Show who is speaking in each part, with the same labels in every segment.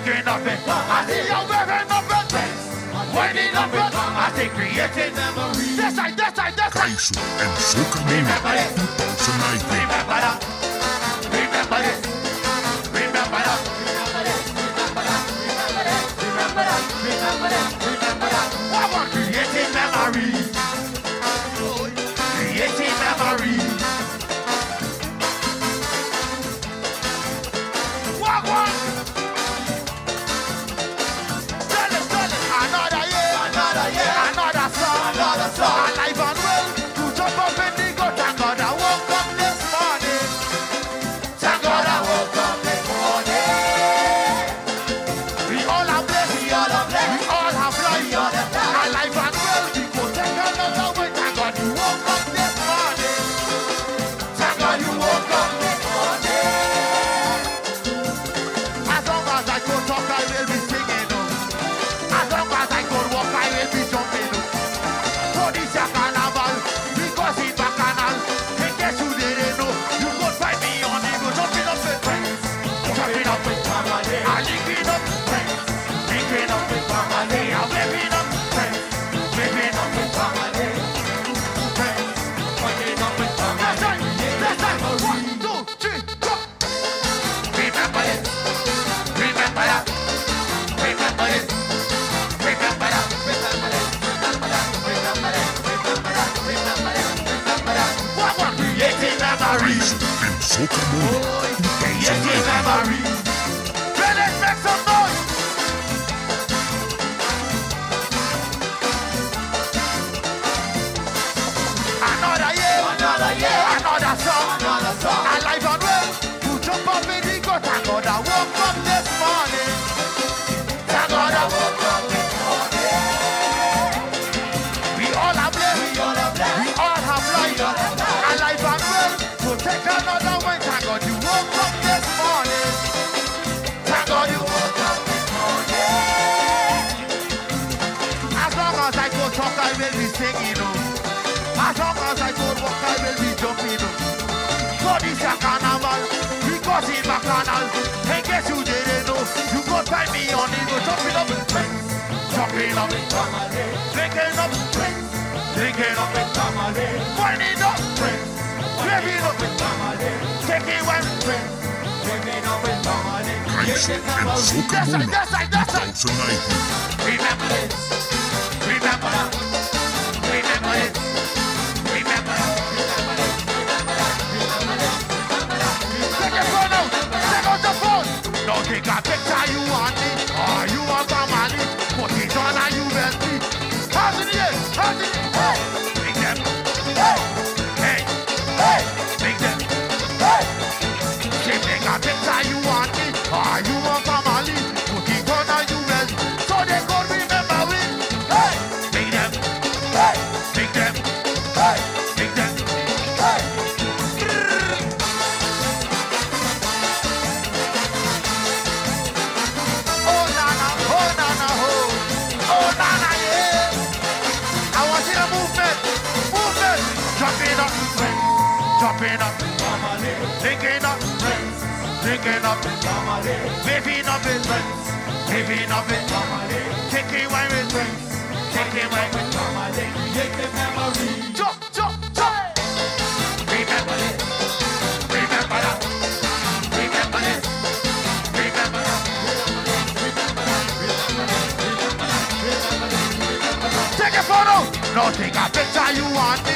Speaker 1: thinking of it. I see you wearing up it. Winding up it. I say creating memories. This side, this side, this side.
Speaker 2: Kaiso and Soca
Speaker 1: Remember
Speaker 2: Mania
Speaker 1: it.
Speaker 2: 2019.
Speaker 1: Remember that. Remember it. Remember that. Remember it. Remember that. Remember that. Remember that. Remember that. What about creating memories? Creating memories. What? Tell it. Another year. Another song. Alive and well. To jump up in the gut. Thank God I woke up this morning. Thank God I woke up this morning. We all are blessed. We all have life. Alive and well. We go take another way. Thank God you woke up this morning. Thank God you woke up this morning. As long as I go talk, I will be singing. As long as I go walk, I will be jumping. For this a carnival, because it's bacchanal. In case you didn't know, you could find me on the go jumping up with friends. Jumping up with family. I'm linking up friends. Linking up with family. I'm waving up friends. Waving up with family. Friends. Waving up with family. That's right. 1, 2, 3, go. Remember it. Remember that. Remember it. Remember that. Remember it. Remember that. Remember it. Remember that. Remember it. Remember that. What about creating memories?
Speaker 2: Kaiso and Soca Mania
Speaker 1: Creating
Speaker 2: 2019.
Speaker 1: memories. Let's make some noise. Another year. Another song. Alive and well. To jump up in the gut. Thank God I woke up this morning. Thank God I woke up this morning. We all are blessed. We all have life. Alive and well. To take another way. Thank God you woke up this morning. Thank God you woke up this morning. As long as I go talk, I will be singing. As long as I go walk, I will be jumping. For this a carnival, because it's bacchanal. In case you didn't know, you could find me on it. Jumping up with friends. Jumping up with family. Drinking up friends. Drinking up with family. Winding up friends. Waving up with family. Taking one friends. Waving up with family.
Speaker 2: Kaiso and Soca Mania 2019.
Speaker 1: Remember this. Remember that. Remember it. Remember that. Remember it. Remember that. Remember it. Remember that. Take your phone out. Take out the phone. Don't take a picture you want me. Or you want family. Put it on and you will see. Hands in the air. Hands in the air. Hey. Bring them. Hey. Hey. Hey. Bring them. Hey. Take a picture you want me. Or you want family. Put it on and you will see. So they could remember we. Hey. Bring them. Hey. Bring them. Hey. Bring them. Hey. Oh nana, yeah. I want you to movement. Jumping up, friends. Jumping up, linking up, friends. Linking up, waving up with friends. Waving up with taking wine with friends. Taking wine with creating memories. Jump. Remember it. Remember that. Remember it. Remember that. Remember that. Remember that. Take a photo. No, take a picture you want me.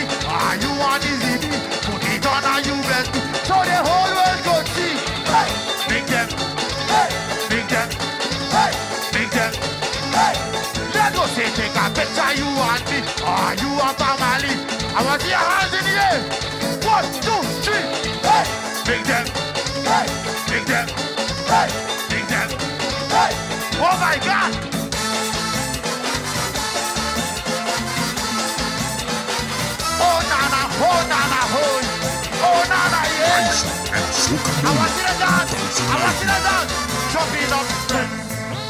Speaker 1: You want easy. Put it on and you will do. So the whole world could see. Hey. Big them. Hey. Big them. Hey. Big them. Hey. Let us say take a picture you want me. You want family. I want your hands in the air. 1, 2, 3. Hey. Big them. Hey. Big them. Hey. Big them. Hey. Oh my God. Oh nana, yeah.
Speaker 2: Kaiso and Soca
Speaker 1: I want
Speaker 2: Mania
Speaker 1: you to dance. Jumping up, friends.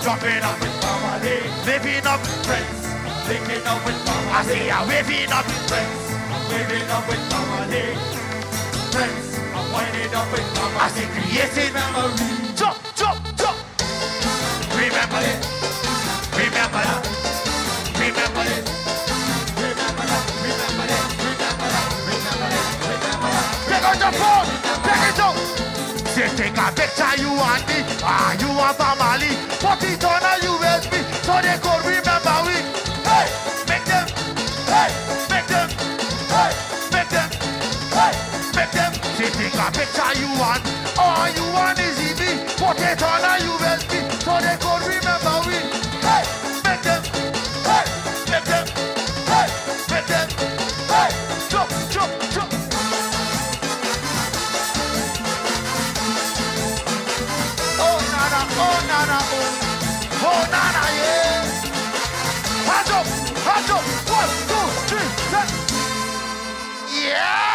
Speaker 1: Jumping up with family. Living up, friends. Living up with family. I see ya waving up, friends. Waving up with family. Friends. I'm winding up with family. I see creating memories. Jump. remember it. Remember that. Remember it. Remember that. Remember it. Remember that. Remember it. Remember that. Take out your phone. Take it out. Say take a picture you and me. You and family. Put it on a USB so they could remember we. Hey, make them. Hey, make them. Hey, make them. Hey, make them. Say take a picture you want. All you want is EV. Put it on a USB so they could remember we. Hey, make them. Hey, make them. Hey, make them. Hey, jump, jump, jump. Oh nana, oh. Oh nana, yeah. Hands up, 1, 2, 3, 4. Yeah.